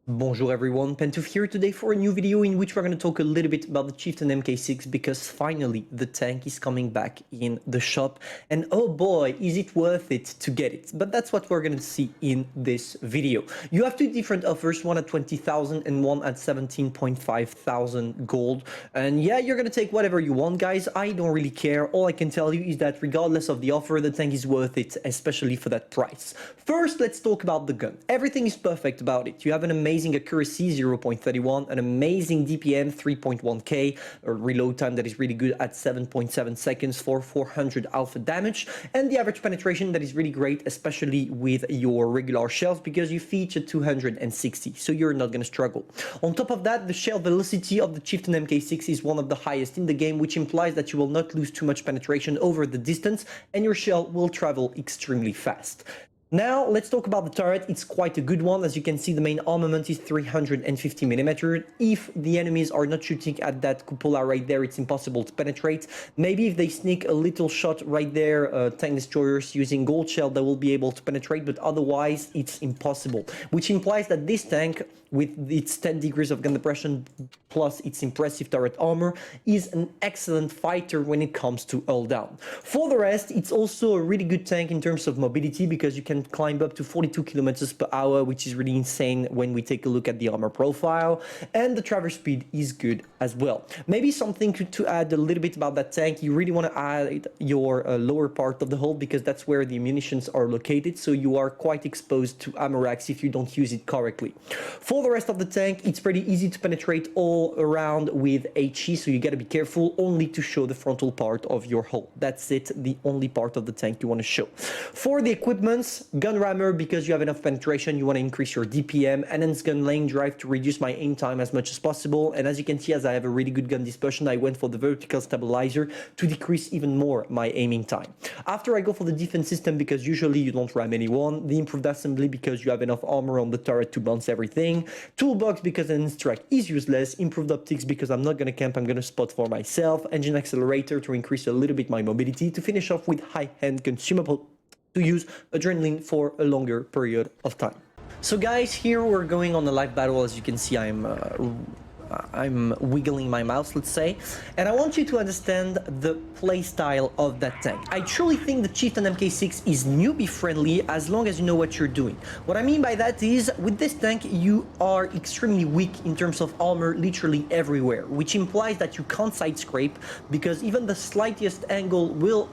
Bonjour everyone, Pantoufleee here today for a new video in which we're going to talk a little bit about the Chieftain Mk.6 because finally the tank is coming back in the shop and oh boy is it worth it to get it. But that's what we're going to see in this video. You have two different offers, one at 20,000 and one at 17.5 thousand gold, and yeah, you're going to take whatever you want guys. I don't really care. All I can tell you is that regardless of the offer, the tank is worth it, especially for that price. First, let's talk about the gun. Everything is perfect about it. You have an amazing accuracy 0.31, an amazing DPM 3.1k, a reload time that is really good at 7.7 seconds for 400 alpha damage, and the average penetration that is really great, especially with your regular shells because you feature 260, so you're not going to struggle. On top of that, the shell velocity of the Chieftain Mk.6 is one of the highest in the game, which implies that you will not lose too much penetration over the distance and your shell will travel extremely fast. Now, let's talk about the turret. It's quite a good one. As you can see, the main armament is 350mm. If the enemies are not shooting at that cupola right there, it's impossible to penetrate. Maybe if they sneak a little shot right there, tank destroyers using gold shell, they will be able to penetrate, but otherwise it's impossible. Which implies that this tank, with its 10 degrees of gun depression plus its impressive turret armor, is an excellent fighter when it comes to hull down. For the rest, it's also a really good tank in terms of mobility because you can climb up to 42 kilometers per hour, which is really insane when we take a look at the armor profile, and the traverse speed is good as well. Maybe something to add a little bit about that tank, you really want to add your lower part of the hull because that's where the munitions are located, so you are quite exposed to ammo racks if you don't use it correctly. For the rest of the tank, it's pretty easy to penetrate all around with HE, so you got to be careful only to show the frontal part of your hull. That's it, the only part of the tank you want to show. For the equipments, gun rammer because you have enough penetration, you want to increase your DPM, enhanced gun lane drive to reduce my aim time as much as possible, and as you can see, as I have a really good gun dispersion, I went for the vertical stabilizer to decrease even more my aiming time. After, I go for the defense system because usually you don't ram anyone, the improved assembly because you have enough armor on the turret to bounce everything, toolbox because an strike is useless, improved optics because I'm not going to camp, I'm going to spot for myself, engine accelerator to increase a little bit my mobility, to finish off with high-end consumable to use adrenaline for a longer period of time. So guys, here we're going on a live battle. As you can see, I'm wiggling my mouse, let's say, and I want you to understand the playstyle of that tank. I truly think the Chieftain Mk.6 is newbie friendly as long as you know what you're doing. What I mean by that is, with this tank, you are extremely weak in terms of armor literally everywhere, which implies that you can't side scrape because even the slightest angle will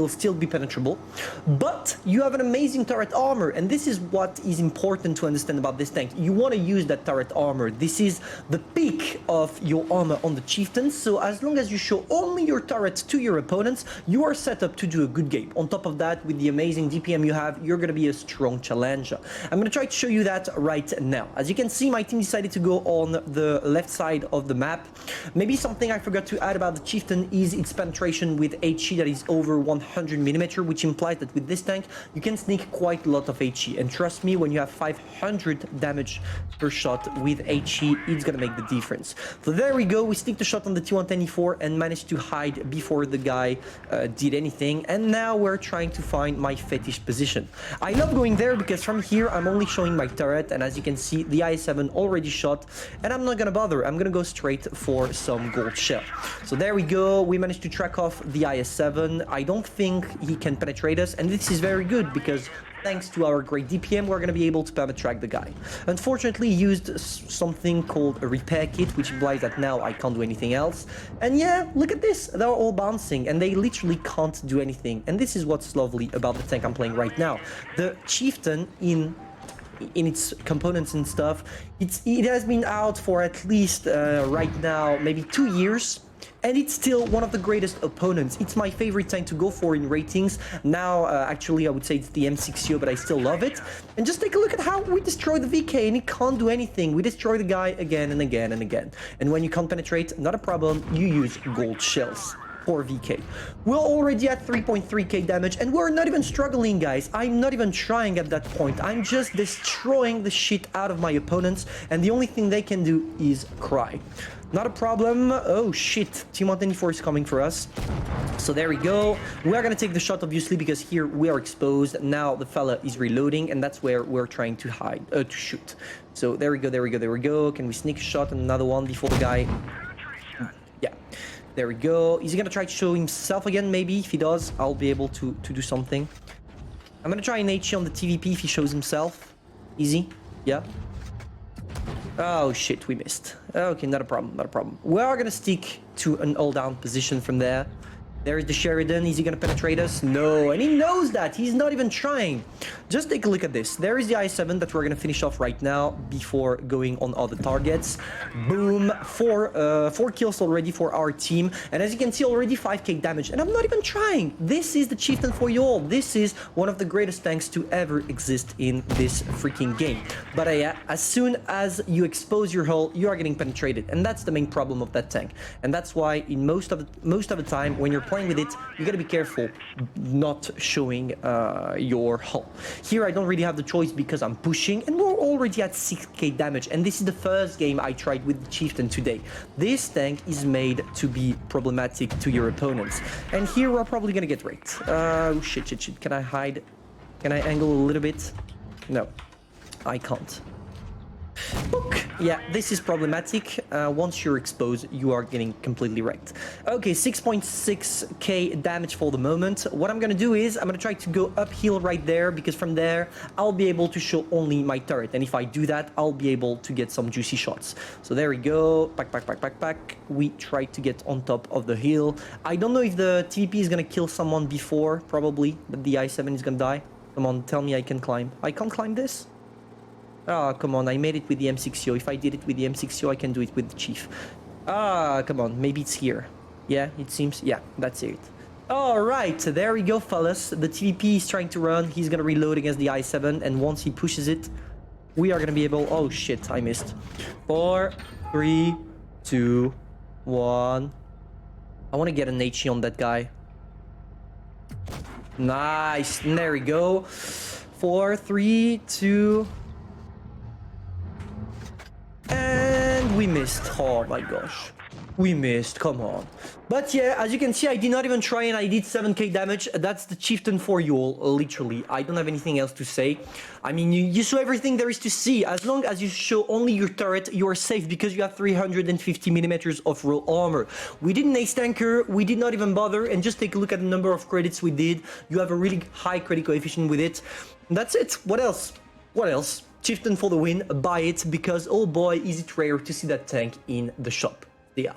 still be penetrable, but you have an amazing turret armor, and this is what is important to understand about this tank. You want to use that turret armor. This is the peak of your armor on the Chieftain, so as long as you show only your turrets to your opponents, you are set up to do a good game. On top of that, with the amazing DPM you have, you're going to be a strong challenger. I'm going to try to show you that right now. As you can see, my team decided to go on the left side of the map. Maybe something I forgot to add about the Chieftain is its penetration with HE that is over 100mm, which implies that with this tank you can sneak quite a lot of HE, and trust me, when you have 500 damage per shot with HE, it's gonna make the difference. So there we go, we sneaked the shot on the T124 and managed to hide before the guy did anything, and now we're trying to find my fetish position. I love going there because from here I'm only showing my turret, and as you can see, the IS-7 already shot, and I'm not gonna bother, I'm gonna go straight for some gold shell. So there we go, we managed to track off the IS-7. I don't think he can penetrate us, and this is very good because thanks to our great DPM, we're going to be able to penetrate the guy. Unfortunately, he used something called a repair kit, which implies that now I can't do anything else. And yeah, look at this, they're all bouncing and they literally can't do anything. And this is what's lovely about the tank I'm playing right now. The Chieftain in its components and stuff, it has been out for at least right now maybe 2 years, and it's still one of the greatest opponents. It's my favorite tank to go for in ratings. Now, actually, I would say it's the M6, but I still love it. And just take a look at how we destroy the VK, and it can't do anything. We destroy the guy again and again and again. And when you can't penetrate, not a problem, you use gold shells. 4VK. We're already at 3.3k damage, and we're not even struggling, guys. I'm not even trying at that point. I'm just destroying the shit out of my opponents, and the only thing they can do is cry. Not a problem. Oh shit, Team 124 is coming for us. So there we go. We're gonna take the shot, obviously, because here we are exposed. Now the fella is reloading, and that's where we're trying to hide, to shoot. So there we go, there we go, there we go. Can we sneak a shot and another one before the guy? Yeah, there we go. Is he gonna try to show himself again? Maybe. If he does, I'll be able to do something. I'm gonna try an HE on the TVP if he shows himself. Easy. Yeah. Oh shit, we missed. Okay, not a problem, not a problem. We are gonna stick to an all-down position from there. There is the Sheridan. Is he gonna penetrate us? No, and he knows that. He's not even trying. Just take a look at this. There is the I-7 that we're gonna finish off right now before going on other targets. Boom. Four kills already for our team. And as you can see, already 5k damage. And I'm not even trying. This is the Chieftain for you all. This is one of the greatest tanks to ever exist in this freaking game. But yeah, as soon as you expose your hull, you are getting penetrated. And that's the main problem of that tank. And that's why in most of the time when you're playing with it, you gotta be careful not showing your hull. Here I don't really have the choice because I'm pushing, and we're already at 6k damage, and this is the first game I tried with the Chieftain today. This tank is made to be problematic to your opponents, and here we're probably gonna get raped. Shit. Can I hide? Can I angle a little bit? No, I can't. Book. Yeah, this is problematic. Once you're exposed, you are getting completely wrecked. Okay, 6.6k damage for the moment. What I'm gonna do is I'm gonna try to go uphill right there, because from there I'll be able to show only my turret, and if I do that, I'll be able to get some juicy shots. So there we go. Pack. We try to get on top of the hill. I don't know if the TP is gonna kill someone before, probably, but the I-7 is gonna die. Come on, tell me I can climb. I can't climb this? Ah, come on, I made it with the M6O. If I did it with the M6O, I can do it with the Chief. Ah, come on, maybe it's here. Yeah, it seems, yeah, that's it. Alright, there we go, fellas. The TVP is trying to run. He's gonna reload against the I-7, and once he pushes it, we are gonna be able... Oh, shit, I missed. 4, 3, 2, 1. I want to get an HE on that guy. Nice, there we go. 4, 3, 2... And we missed. Oh my gosh. We missed. Come on. But yeah, as you can see, I did not even try, and I did 7k damage. That's the Chieftain for you all, literally. I don't have anything else to say. I mean, you show everything there is to see. As long as you show only your turret, you are safe, because you have 350 millimeters of raw armor. We did an ace tanker. We did not even bother. And just take a look at the number of credits we did. You have a really high credit coefficient with it. And that's it. What else? What else? Chieftain for the win. Buy it, because oh boy, is it rare to see that tank in the shop. Yeah.